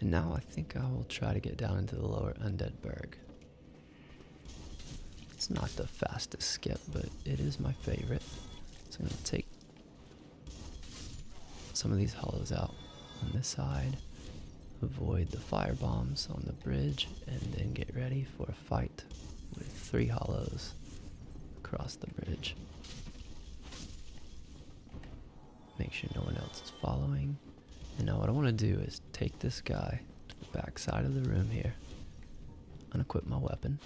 And now I think I will try to get down into the lower undead berg. It's not the fastest skip, but it is my favorite. So I'm going to take some of these hollows out on this side, avoid the fire bombs on the bridge, and then get ready for a fight with 3 hollows across the bridge. Make sure no one else is following. And now what I want to do is take this guy to the back side of the room here, unequip my weapon,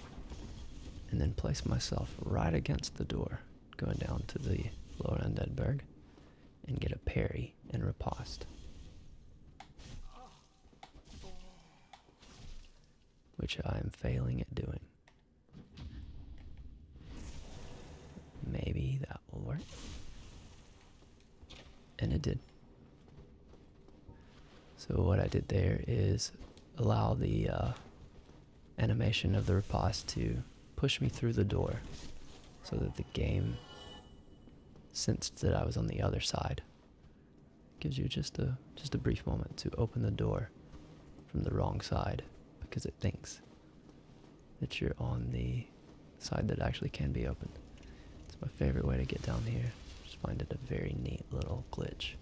and then place myself right against the door, going down to the lower undead berg, and get a parry and riposte. Which I am failing at doing. Maybe that will work. And it did. So what I did there is allow the animation of the riposte to push me through the door so that the game sensed that I was on the other side. Gives you just a brief moment to open the door from the wrong side because it thinks that you're on the side that actually can be opened. It's my favorite way to get down here. Just find it a very neat little glitch.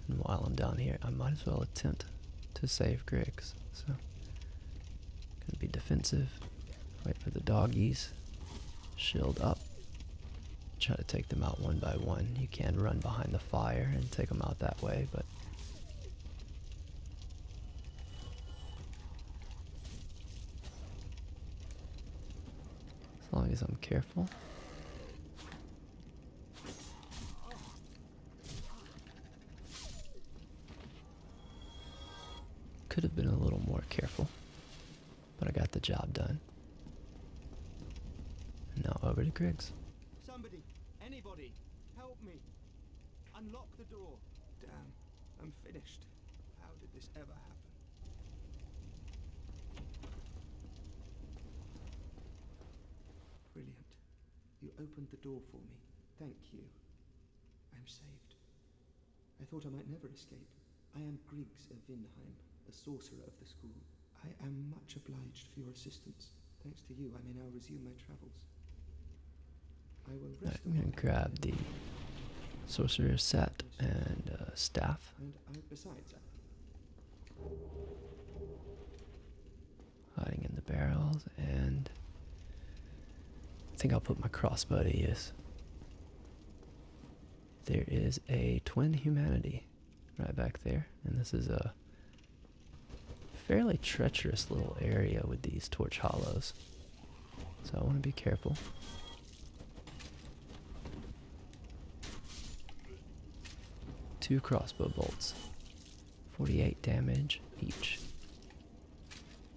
And while I'm down here, I might as well attempt to save Griggs. So, gonna be defensive, wait for the doggies, shield up, try to take them out one by one. You can run behind the fire and take them out that way, but as long as I'm careful. Could have been a little more careful, but I got the job done. And now over to Griggs. Somebody, anybody, help me. Unlock the door. Damn, I'm finished. How did this ever happen? Brilliant. You opened the door for me. Thank you. I'm saved. I thought I might never escape. I am Griggs of Vinheim, a sorcerer of the school. I am much obliged for your assistance. Thanks to you, I may now resume my travels. I will rest. I'm going to grab the sorcerer's set and staff. And besides, Hiding in the barrels, and I think I'll put my crossbow to use. There is a twin humanity right back there, and this is a fairly treacherous little area with these torch hollows, so I want to be careful. Two crossbow bolts, 48 damage each.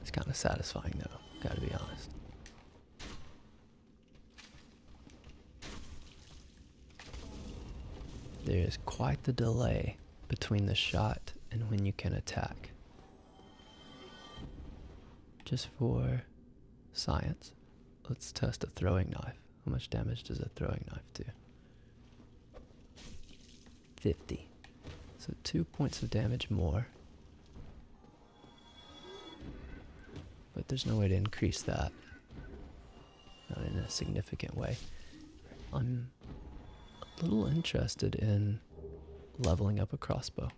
It's kind of satisfying though, gotta be honest. There is quite the delay between the shot and when you can attack. Just for science, let's test a throwing knife. How much damage does a throwing knife do? 50. So 2 points of damage more. But there's no way to increase that. Not in a significant way. I'm a little interested in leveling up a crossbow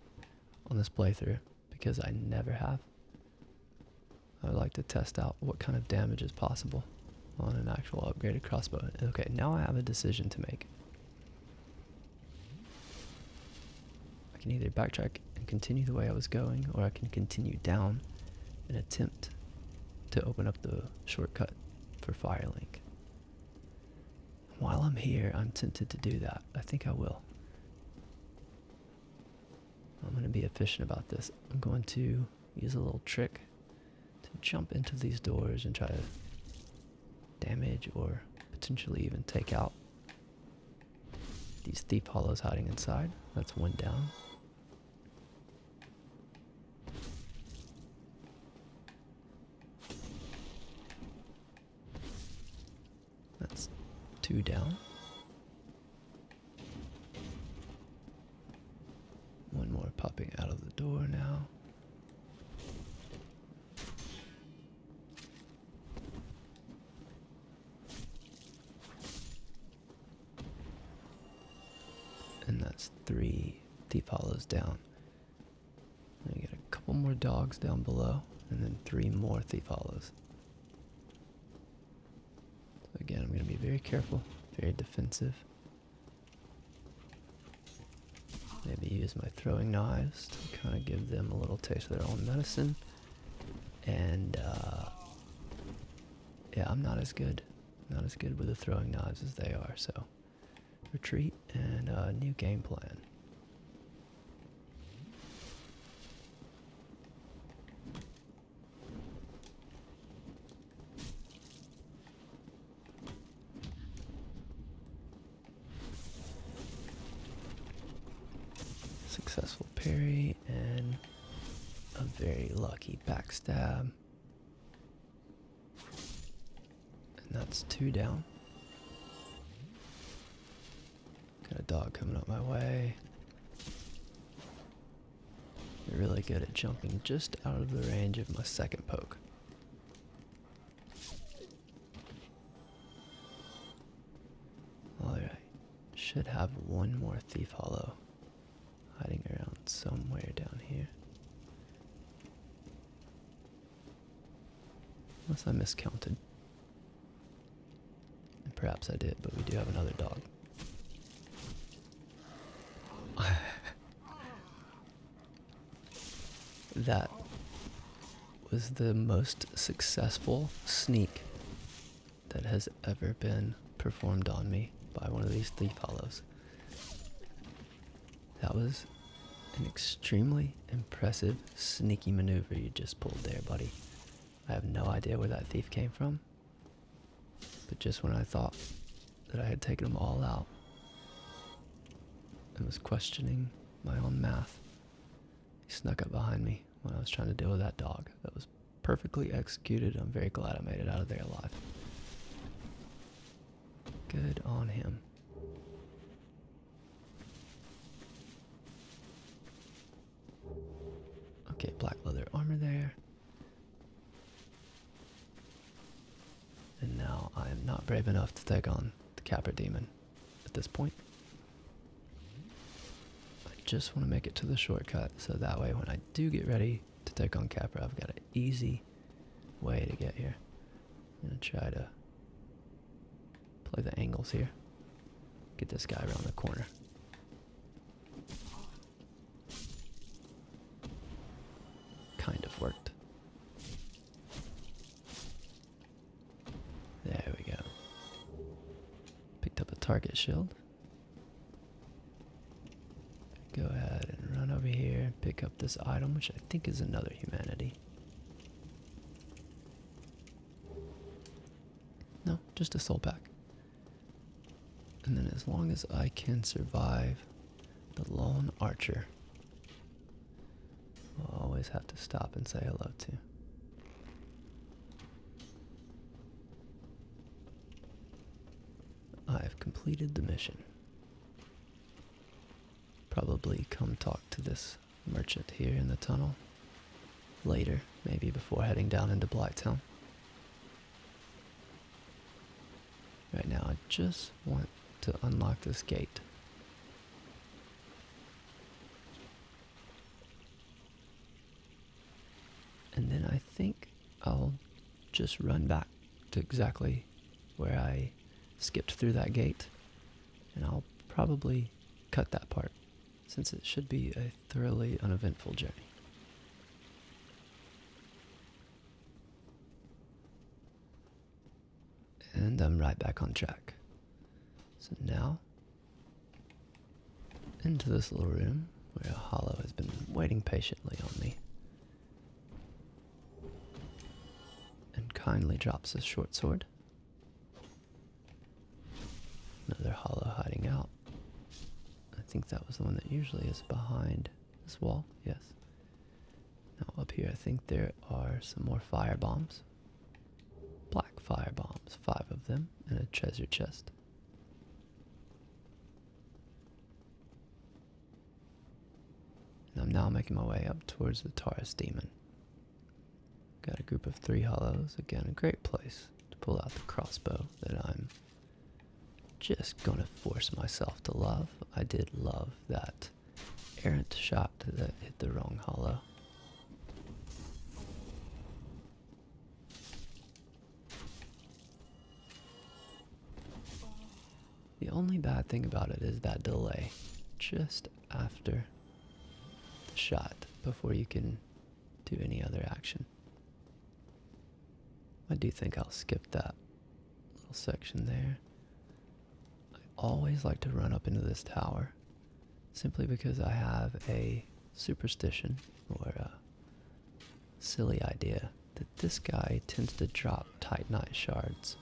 on this playthrough because I never have. I would like to test out what kind of damage is possible on an actual upgraded crossbow. Okay, now I have a decision to make. I can either backtrack and continue the way I was going, or I can continue down and attempt to open up the shortcut for Firelink. While I'm here, I'm tempted to do that. I think I will. I'm going to be efficient about this. I'm going to use a little trick to jump into these doors and try to damage or potentially even take out these thief hollows hiding inside. That's one down. That's 2 down. more popping out of the door now. And that's 3 thief hollows down. And we get a couple more dogs down below, and then 3 more thief hollows. So again, I'm going to be very careful, very defensive. Maybe use my throwing knives to kind of give them a little taste of their own medicine. And yeah, I'm not as good with the throwing knives as they are, so retreat and new game plan. Successful parry and a very lucky backstab. And that's 2 down. Got a dog coming up my way. They're really good at jumping just out of the range of my second poke. Alright, should have 1 more thief hollow hiding around somewhere down here. Unless I miscounted. And perhaps I did, but we do have another dog. That was the most successful sneak that has ever been performed on me by one of these thief hollows. That was an extremely impressive sneaky maneuver you just pulled there, buddy. I have no idea where that thief came from, but just when I thought that I had taken them all out and was questioning my own math, he snuck up behind me when I was trying to deal with that dog. That was perfectly executed. I'm very glad I made it out of there alive. Good on him. Okay, black leather armor there. And now I am not brave enough to take on the Capra Demon at this point. I just want to make it to the shortcut, so that way when I do get ready to take on Capra, I've got an easy way to get here. I'm going to try to play the angles here. Get this guy around the corner. Kind of worked. There we go. Picked up a target shield. Go ahead and run over here and pick up this item, which I think is another humanity. No, just a soul pack. And then as long as I can survive the lone archer, I'll always have to stop and say hello to. I've completed the mission. Probably come talk to this merchant here in the tunnel later, maybe before heading down into Blighttown. Right now, I just want to unlock this gate. And then I think I'll just run back to exactly where I skipped through that gate, and I'll probably cut that part, since it should be a thoroughly uneventful journey. And I'm right back on track. So now, into this little room where a hollow has been waiting patiently on me. And kindly drops his short sword. Another hollow hiding out. I think that was the one that usually is behind this wall, yes. Now up here I think there are some more fire bombs. Black fire bombs, 5 of them, and a treasure chest. now making my way up towards the Taurus demon. Got a group of 3 hollows. Again, a great place to pull out the crossbow that I'm just gonna force myself to love. I did love that errant shot that hit the wrong hollow. The only bad thing about it is that delay just after the shot before you can do any other action. I do think I'll skip that little section there. I always like to run up into this tower simply because I have a superstition or a silly idea that this guy tends to drop titanite shards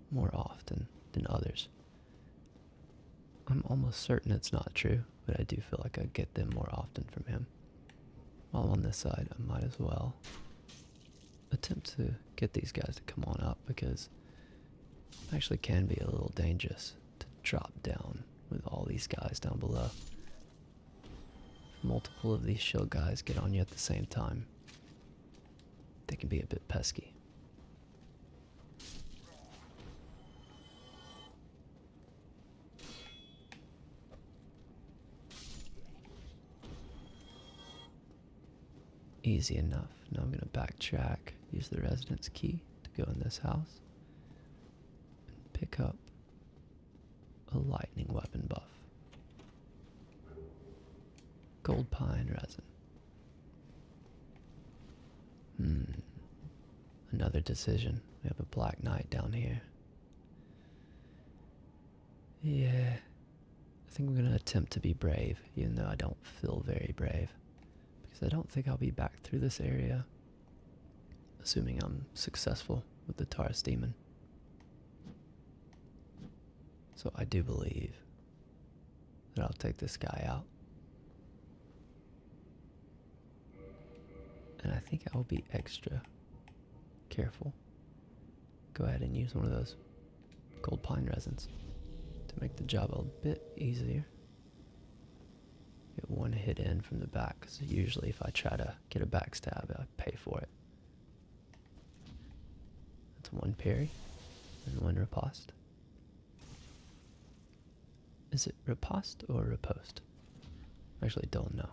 more often than others. I'm almost certain it's not true, but I do feel like I get them more often from him. While I'm on this side, I might as well attempt to get these guys to come on up, because it actually can be a little dangerous to drop down with all these guys down below. If multiple of these shield guys get on you at the same time, they can be a bit pesky. Easy enough. Now I'm going to backtrack, use the residence key to go in this house, and pick up a lightning weapon buff. Gold pine resin. Another decision. We have a black knight down here. Yeah, I think I'm going to attempt to be brave, even though I don't feel very brave. I don't think I'll be back through this area, assuming I'm successful with the Taurus demon. So I do believe that I'll take this guy out. And I think I will be extra careful. Go ahead and use one of those gold pine resins to make the job a bit easier. Get one hit in from the back, because usually if I try to get a backstab, I pay for it. That's one parry and one riposte. Is it riposte or riposte? I actually don't know.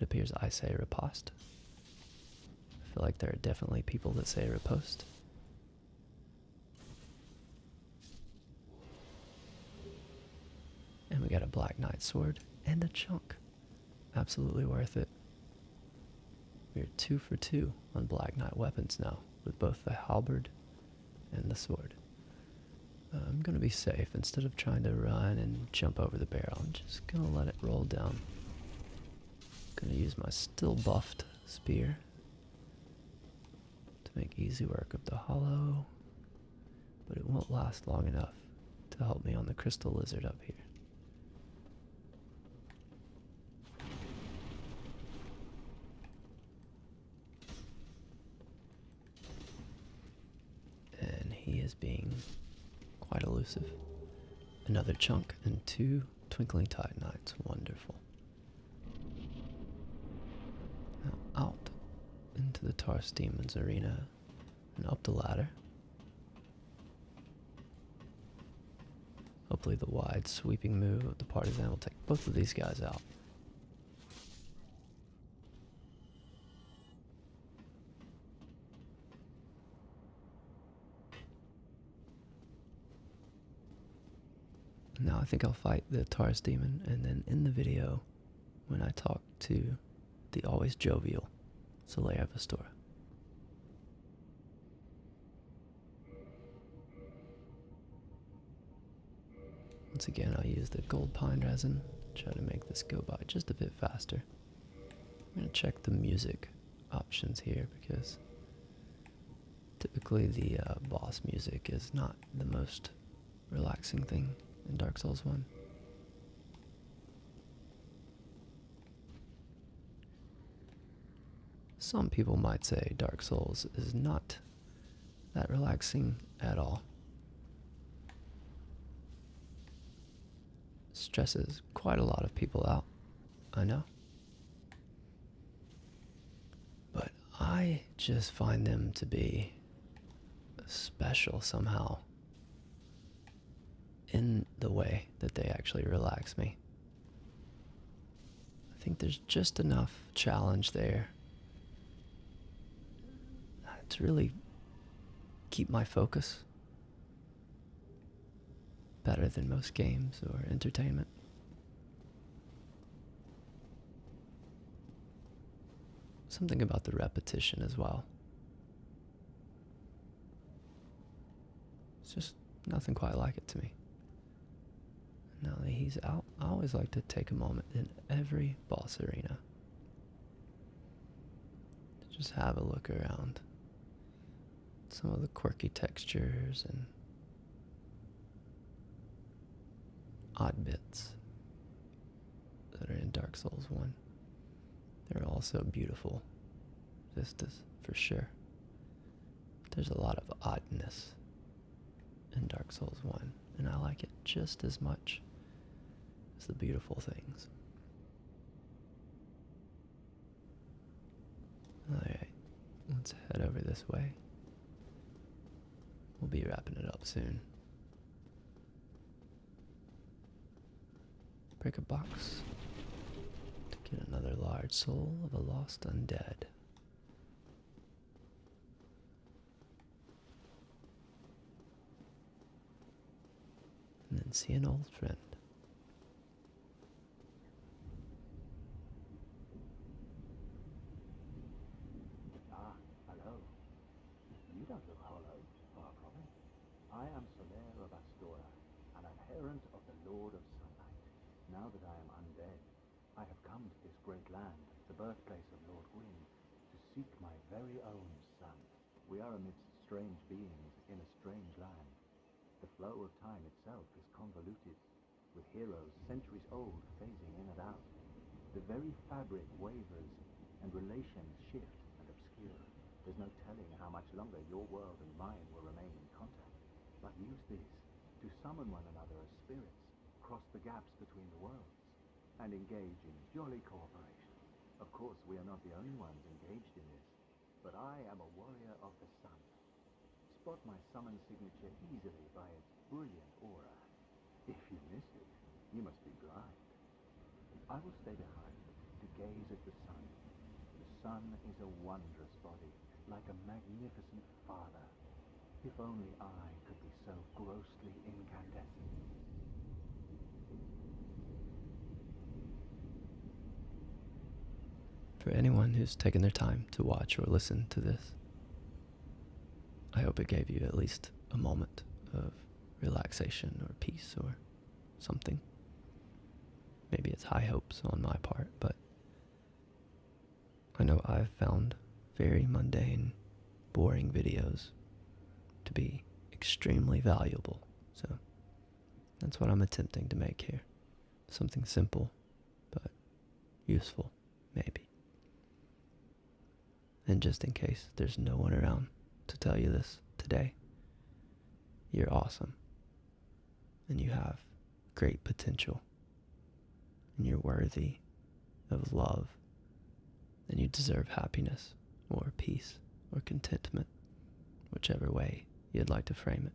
It appears I say riposte. I feel like there are definitely people that say riposte. And we got a black knight sword and a chunk. Absolutely worth it. We're 2 for 2 on black knight weapons now, with both the halberd and the sword. I'm going to be safe. Instead of trying to run and jump over the barrel, I'm just going to let it roll down. Going to use my still buffed spear to make easy work of the hollow, but it won't last long enough to help me on the crystal lizard up here. He is being quite elusive. Another chunk and 2 twinkling titanites. Wonderful. Now out into the Taurus Demon's arena and up the ladder. Hopefully the wide sweeping move of the partisan will take both of these guys out. Now I think I'll fight the Taurus demon, and then in the video, when I talk to the always jovial Solaire of Astora. Once again, I'll use the gold pine resin, try to make this go by just a bit faster. I'm going to check the music options here, because typically the boss music is not the most relaxing thing in Dark Souls 1. Some people might say Dark Souls is not that relaxing at all. stresses quite a lot of people out, I know. But I just find them to be special somehow in the way that they actually relax me. I think there's just enough challenge there to really keep my focus better than most games or entertainment. Something about the repetition as well. It's just nothing quite like it to me. Now that he's out, I always like to take a moment in every boss arena to just have a look around some of the quirky textures and odd bits that are in Dark Souls 1. They're also beautiful vistas, for sure. There's a lot of oddness in Dark Souls 1, and I like it just as much as the beautiful things. Alright, let's head over this way. We'll be wrapping it up soon. Break a box to get another large soul of a lost undead. And then see an old friend. Hello. You don't look hollow, far from it. I am Solaire of Astora, an adherent of the Lord of Sunlight. Now that I am undead, I have come to this great land, the birthplace of Lord Gwyn, to seek my very own son. We are amidst strange beings in a strange land. The flow of time itself is convoluted, with heroes centuries old phasing in and out. The very fabric wavers, and relations shift and obscure. There's no telling how much longer your world and mine will remain in contact. But use this to summon one another as spirits, cross the gaps between the worlds, and engage in jolly cooperation. Of course, we are not the only ones engaged in this, but I am a warrior of the sun. Spot my summon signature easily by its brilliant aura. If you miss it, you must be blind. I will stay behind to gaze at the sun. The sun is a wondrous body, like a magnificent father. If only I could be so grossly incandescent. For anyone who's taken their time to watch or listen to this, I hope it gave you at least a moment of relaxation or peace or something. Maybe it's high hopes on my part, but I know I've found very mundane, boring videos to be extremely valuable. So that's what I'm attempting to make here. Something simple, but useful, maybe. And just in case there's no one around to tell you this today, you're awesome. And you have great potential. And you're worthy of love. And you deserve happiness, or peace, or contentment, whichever way you'd like to frame it.